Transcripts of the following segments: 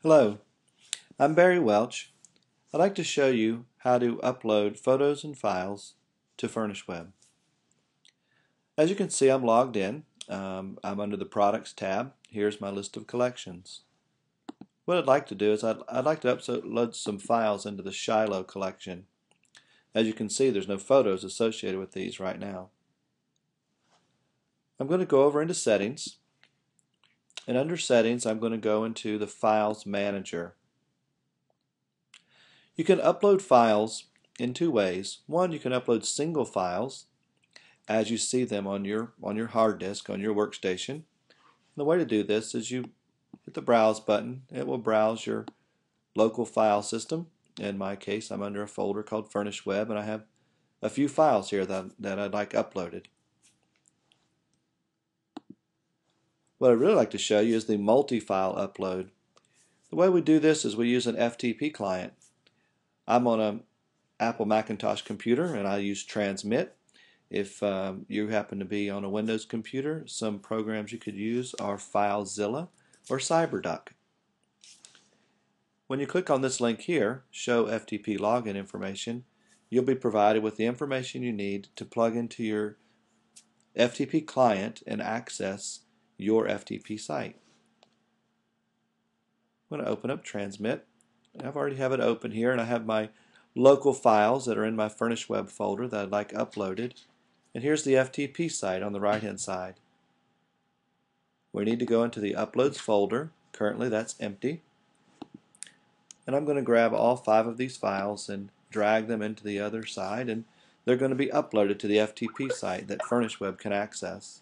Hello, I'm Barry Welch. I'd like to show you how to upload photos and files to FurnishWeb. As you can see, I'm logged in. I'm under the Products tab. Here's my list of collections. What I'd like to do is I'd like to upload some files into the Shiloh collection. As you can see, there's no photos associated with these right now. I'm going to go over into Settings, and under Settings I'm going to go into the Files Manager. You can upload files in two ways. One, you can upload single files as you see them on your hard disk, on your workstation. And the way to do this is you hit the Browse button. It will browse your local file system. In my case, I'm under a folder called FurnishWeb, and I have a few files here that I'd like uploaded. What I'd really like to show you is the multi-file upload. The way we do this is we use an FTP client. I'm on an Apple Macintosh computer and I use Transmit. If you happen to be on a Windows computer, some programs you could use are FileZilla or CyberDuck. When you click on this link here, Show FTP Login Information, you'll be provided with the information you need to plug into your FTP client and access your FTP site. I'm going to open up Transmit. I've already have it open here, and I have my local files that are in my FurnishWeb folder that I'd like uploaded. And here's the FTP site on the right hand side. We need to go into the Uploads folder. Currently that's empty. And I'm going to grab all 5 of these files and drag them into the other side, and they're going to be uploaded to the FTP site that FurnishWeb can access.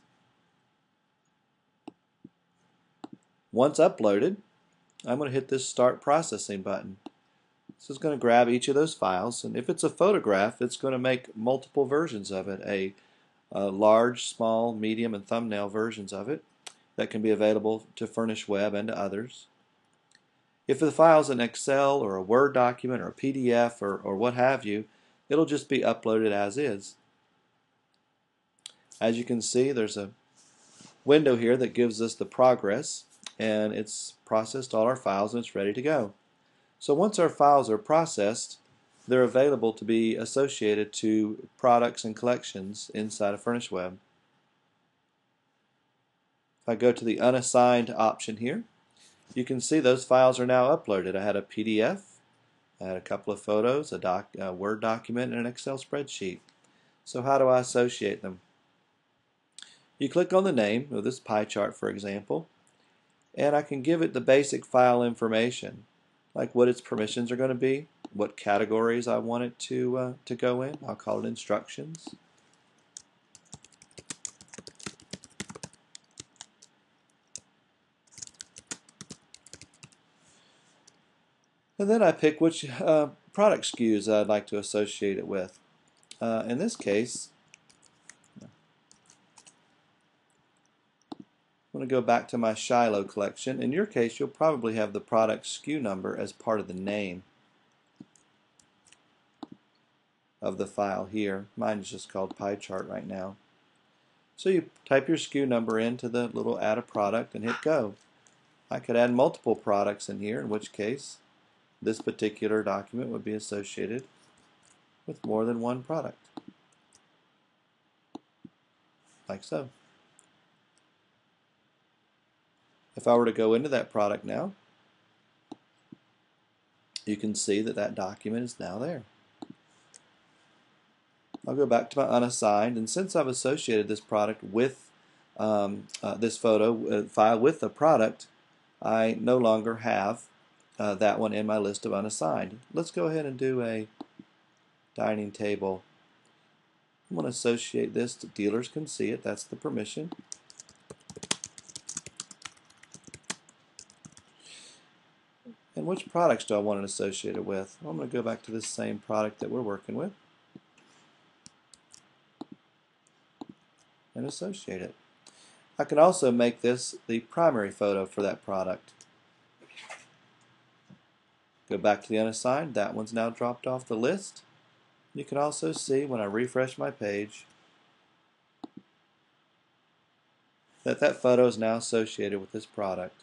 Once uploaded, I'm going to hit this Start Processing button. This is going to grab each of those files, and if it's a photograph, it's going to make multiple versions of it, a large, small, medium, and thumbnail versions of it that can be available to FurnishWeb and to others. If the file is an Excel or a Word document or a PDF or what have you, it'll just be uploaded as is. As you can see, there's a window here that gives us the progress, and it's processed all our files and it's ready to go. So once our files are processed, they're available to be associated to products and collections inside of FurnishWeb. If I go to the unassigned option here, you can see those files are now uploaded. I had a PDF, I had a couple of photos, a Word document, and an Excel spreadsheet. So how do I associate them? You click on the name of this pie chart, for example, and I can give it the basic file information, like what its permissions are going to be, what categories I want it to go in. I'll call it instructions. And then I pick which product SKUs I'd like to associate it with. In this case, I'm going to go back to my Shiloh collection. In your case, you'll probably have the product SKU number as part of the name of the file here. Mine is just called pie chart right now. So you type your SKU number into the little add a product and hit go. I could add multiple products in here, in which case this particular document would be associated with more than one product, like so. If I were to go into that product now, you can see that that document is now there. I'll go back to my unassigned, and since I've associated this product with this photo file with the product, I no longer have that one in my list of unassigned. Let's go ahead and do a dining table. I'm going to associate this so dealers can see it. That's the permission. And which products do I want it associated with? Well, I'm going to go back to this same product that we're working with and associate it. I can also make this the primary photo for that product. Go back to the unassigned. That one's now dropped off the list. You can also see when I refresh my page that that photo is now associated with this product.